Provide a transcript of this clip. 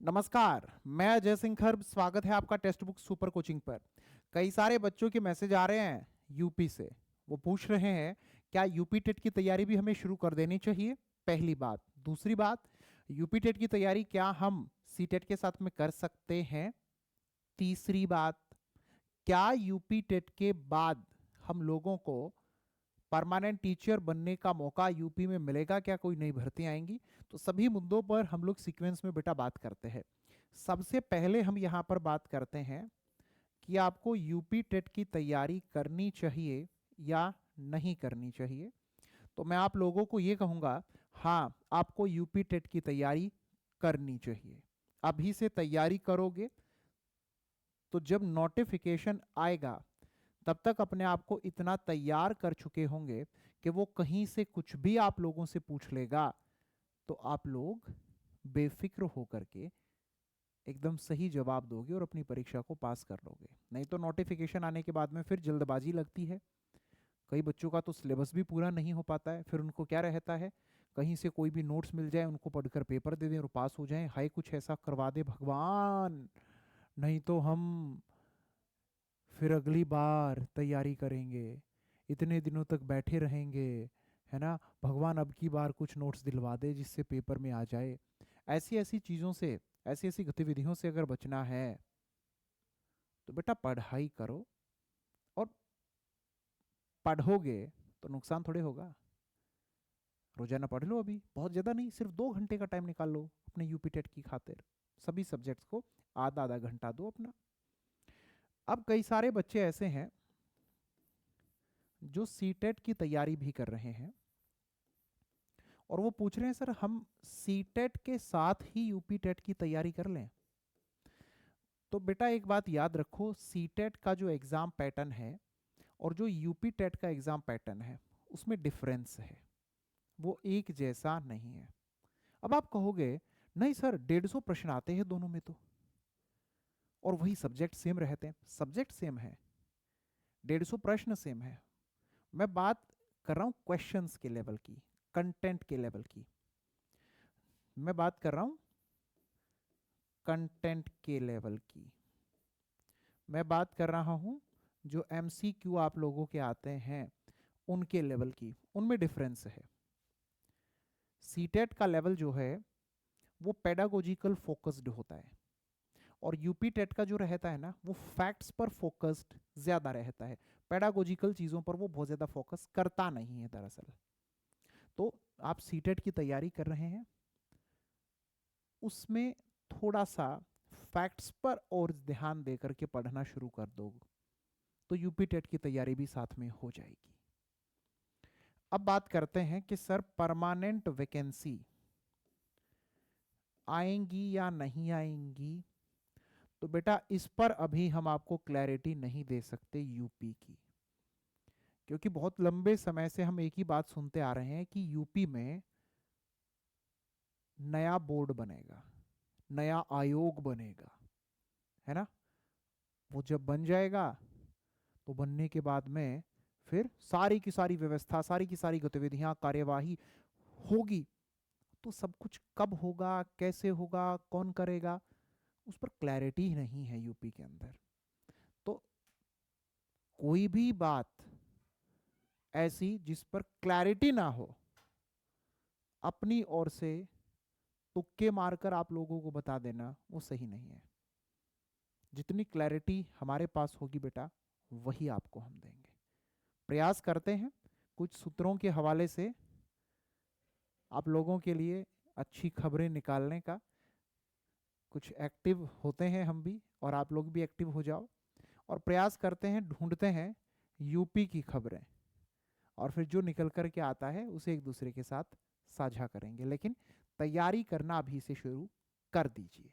नमस्कार, मैं अजय सिंह खर्ब। स्वागत है आपका टेक्स्ट बुक सुपर कोचिंग पर। कई सारे बच्चों के मैसेज आ रहे हैं यूपी से। वो पूछ रहे हैं क्या यूपी टेट की तैयारी भी हमें शुरू कर देनी चाहिए। पहली बात। दूसरी बात, यूपी टेट की तैयारी क्या हम सी टेट के साथ में कर सकते हैं। तीसरी बात, क्या यूपी टेट के बाद हम लोगों को परमानेंट टीचर बनने का मौका यूपी में मिलेगा, क्या कोई नई भर्ती आएंगी। तो सभी मुद्दों पर हम लोग सीक्वेंस में बेटा बात करते हैं। सबसे पहले हम यहां पर बात करते हैं कि आपको यूपी टेट की तैयारी करनी चाहिए या नहीं करनी चाहिए। तो मैं आप लोगों को यह कहूंगा, हां, आपको यूपी टेट की तैयारी करनी चाहिए। अभी से तैयारी करोगे तो जब नोटिफिकेशन आएगा तब तक अपने आप को इतना तैयार कर चुके होंगे कि वो कहीं से कुछ भी आप लोगों से पूछ लेगा तो आप लोग बेफिक्र होकर के एकदम सही जवाब दोगे और अपनी परीक्षा को पास कर लोगे। नहीं तो नोटिफिकेशन आने के बाद में फिर जल्दबाजी लगती है। कई बच्चों का तो सिलेबस भी पूरा नहीं हो पाता है। फिर उनको क्या रहता है, कहीं से कोई भी नोट्स मिल जाए, उनको पढ़कर पेपर दे दें और पास हो जाएं। हाय, कुछ ऐसा करवा दे भगवान, नहीं तो हम फिर अगली बार तैयारी करेंगे, इतने दिनों तक बैठे रहेंगे, है ना। भगवान अब की बार कुछ नोट्स दिलवा दे जिससे पेपर में आ जाए। ऐसी ऐसी चीज़ों से, ऐसी ऐसी गतिविधियों से अगर बचना है तो बेटा पढ़ाई करो। और पढ़ोगे तो नुकसान थोड़े होगा। रोजाना पढ़ लो, अभी बहुत ज़्यादा नहीं, सिर्फ 2 घंटे का टाइम निकाल लो अपने यूपी टेट की खातिर। सभी सब्जेक्ट्स को आधा आधा घंटा दो अपना। अब कई सारे बच्चे ऐसे हैं जो सी टेट की तैयारी भी कर रहे हैं और वो पूछ रहे हैं सर हम सी टेट के साथ ही यूपी टेट की तैयारी कर लें। तो बेटा एक बात याद रखो, सी टेट का जो एग्जाम पैटर्न है और जो यूपी टेट का एग्जाम पैटर्न है उसमें डिफरेंस है, वो एक जैसा नहीं है। अब आप कहोगे नहीं सर 150 प्रश्न आते हैं दोनों में तो, और वही सब्जेक्ट सेम रहते हैं। सब्जेक्ट सेम है, 150 प्रश्न सेम है। मैं बात कर रहा हूं क्वेश्चंस के लेवल की, कंटेंट के लेवल की। मैं बात कर रहा हूं कंटेंट के लेवल की। मैं बात कर रहा हूं जो एमसीक्यू आप लोगों के आते हैं उनके लेवल की। उनमें डिफरेंस है। सीटेट का लेवल जो है वो पेडागोजिकल फोकस्ड होता है और यूपी टेट का जो रहता है ना वो फैक्ट्स पर फोकस्ड ज्यादा रहता है। पेडागोजिकल चीजों पर वो बहुत ज्यादा फोकस करता नहीं है दरअसल। तो आप सीटेट की तैयारी कर रहे हैं, उसमें थोड़ा सा फैक्ट्स पर और ध्यान देकर के पढ़ना शुरू कर दो तो यूपी टेट की तैयारी भी साथ में हो जाएगी। अब बात करते हैं कि सर परमानेंट वैकेंसी आएंगी या नहीं आएंगी। तो बेटा इस पर अभी हम आपको क्लैरिटी नहीं दे सकते यूपी की, क्योंकि बहुत लंबे समय से हम एक ही बात सुनते आ रहे हैं कि यूपी में नया बोर्ड बनेगा, नया आयोग बनेगा, है ना। वो जब बन जाएगा तो बनने के बाद में फिर सारी की सारी व्यवस्था, सारी की सारी गतिविधियां, कार्यवाही होगी। तो सब कुछ कब होगा, कैसे होगा, कौन करेगा, उस पर क्लैरिटी ही नहीं है यूपी के अंदर। तो कोई भी बात ऐसी जिस पर क्लैरिटी ना हो, अपनी ओर से तुक्के मारकर आप लोगों को बता देना वो सही नहीं है। जितनी क्लैरिटी हमारे पास होगी बेटा वही आपको हम देंगे। प्रयास करते हैं कुछ सूत्रों के हवाले से आप लोगों के लिए अच्छी खबरें निकालने का। कुछ एक्टिव होते हैं हम भी और आप लोग भी एक्टिव हो जाओ, और प्रयास करते हैं, ढूंढते हैं यूपी की खबरें, और फिर जो निकल कर के आता है उसे एक दूसरे के साथ साझा करेंगे। लेकिन तैयारी करना अभी से शुरू कर दीजिए।